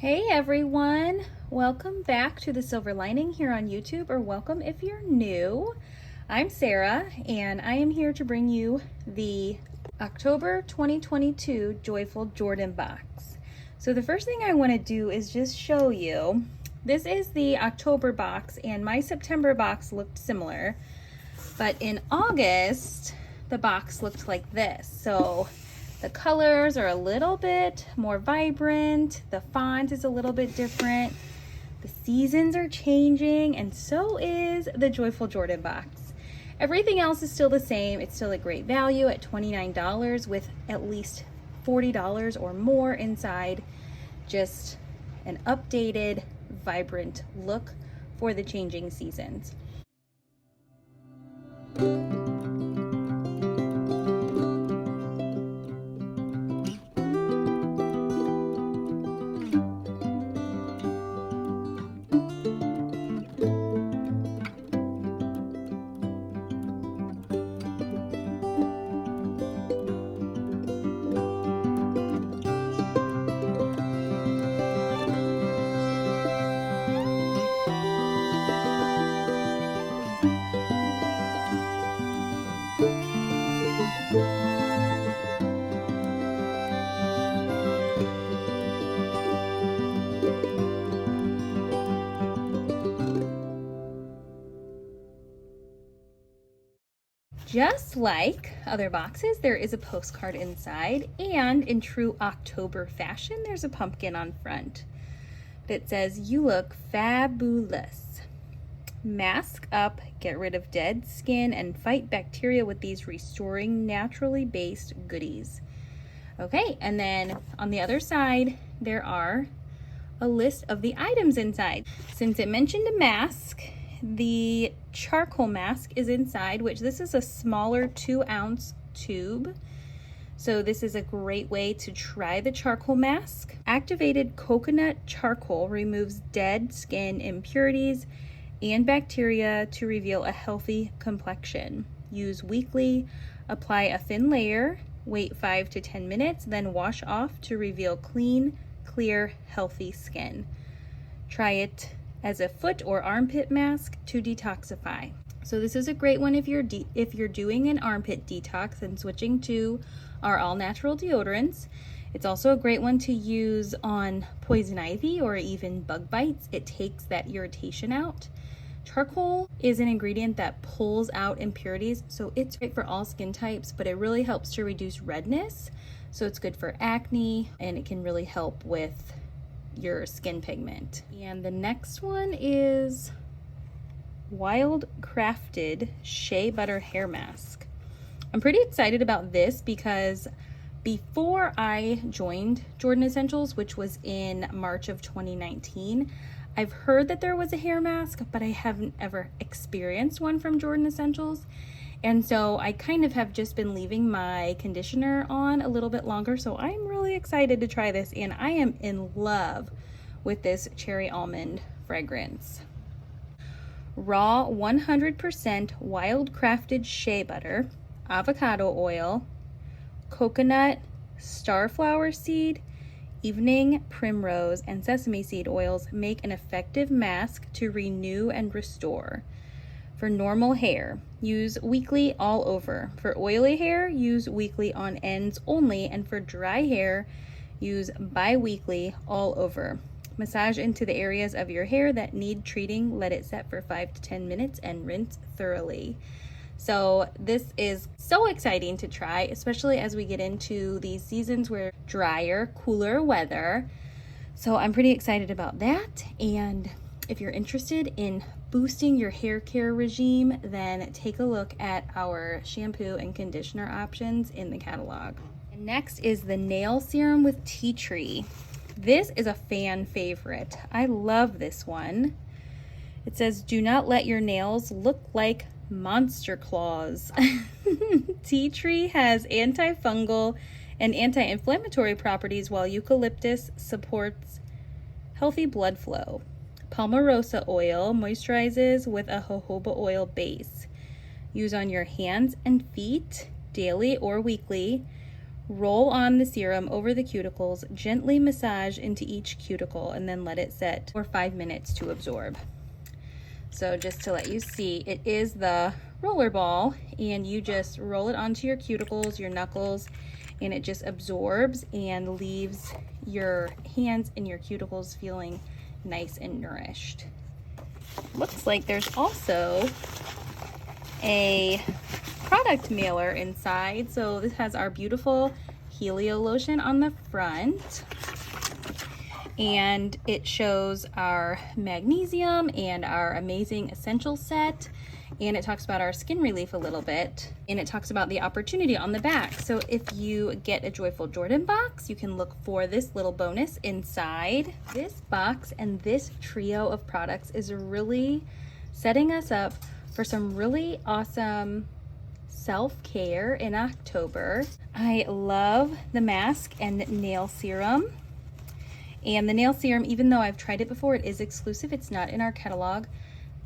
Hey everyone, welcome back to The Silver Lining here on YouTube, or welcome if you're new. I'm Sarah and I am here to bring you the October 2022 Joyful Jordan box. So the first thing I want to do is just show you, this is the October box and my September box looked similar, but in August the box looked like this. So the colors are a little bit more vibrant, the font is a little bit different, the seasons are changing, and so is the Joyful Jordan box. Everything else is still the same. It's still a great value at $29 with at least $40 or more inside. Just an updated, vibrant look for the changing seasons. Just like other boxes, there is a postcard inside, and in true October fashion, there's a pumpkin on front that says, "You look fabulous. Mask up, get rid of dead skin, and fight bacteria with these restoring, naturally based goodies." Okay, and then on the other side, there are a list of the items inside. Since it mentioned a mask, the charcoal mask is inside, which this is a smaller 2-ounce tube. So this is a great way to try the charcoal mask. Activated coconut charcoal removes dead skin impurities and bacteria to reveal a healthy complexion. Use weekly, apply a thin layer, wait 5 to 10 minutes, then wash off to reveal clean, clear, healthy skin. Try it as a foot or armpit mask to detoxify. So this is a great one if you're doing an armpit detox and switching to our all-natural deodorants. It's also a great one to use on poison ivy or even bug bites. It takes that irritation out. Charcoal is an ingredient that pulls out impurities, so it's great for all skin types, but it really helps to reduce redness. So it's good for acne, and it can really help with your skin pigment. And the next one is Wild Crafted Shea Butter Hair Mask. I'm pretty excited about this because before I joined Jordan Essentials, which was in March of 2019, I've heard that there was a hair mask, but I haven't ever experienced one from Jordan Essentials. And so I kind of have just been leaving my conditioner on a little bit longer. So I'm really excited to try this, and I am in love with this cherry almond fragrance. Raw 100% wild crafted shea butter, avocado oil, coconut, starflower seed, evening primrose, and sesame seed oils make an effective mask to renew and restore. For normal hair, use weekly all over. For oily hair, use weekly on ends only. And for dry hair, use bi-weekly all over. Massage into the areas of your hair that need treating. Let it set for 5 to 10 minutes and rinse thoroughly. So this is so exciting to try, especially as we get into these seasons where drier, cooler weather. So I'm pretty excited about that. And if you're interested in boosting your hair care regime, then take a look at our shampoo and conditioner options in the catalog. And next is the nail serum with tea tree. This is a fan favorite. I love this one. It says, "Do not let your nails look like monster claws." Tea tree has antifungal and anti-inflammatory properties, while eucalyptus supports healthy blood flow. Palmarosa oil moisturizes with a jojoba oil base. Use on your hands and feet daily or weekly. Roll on the serum over the cuticles, gently massage into each cuticle, and then let it set for 5 minutes to absorb. So just to let you see, it is the Rollerball, and you just roll it onto your cuticles, your knuckles, and it just absorbs and leaves your hands and your cuticles feeling nice and nourished. Looks like there's also a product mailer inside. So this has our beautiful Helio lotion on the front, and it shows our magnesium and our amazing essential set, and it talks about our skin relief a little bit, and it talks about the opportunity on the back. So if you get a Joyful Jordan box, you can look for this little bonus inside. This box and this trio of products is really setting us up for some really awesome self-care in October. I love the mask and nail serum. And the nail serum, even though I've tried it before, it is exclusive. It's not in our catalog.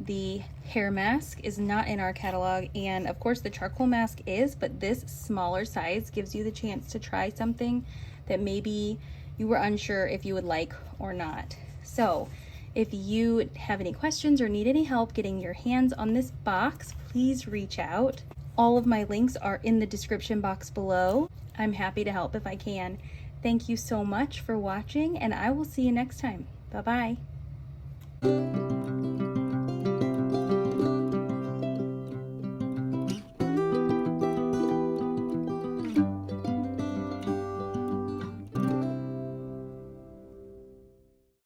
The hair mask is not in our catalog. And of course the charcoal mask is, but this smaller size gives you the chance to try something that maybe you were unsure if you would like or not. So if you have any questions or need any help getting your hands on this box, please reach out. All of my links are in the description box below. I'm happy to help if I can. Thank you so much for watching, and I will see you next time. Bye-bye.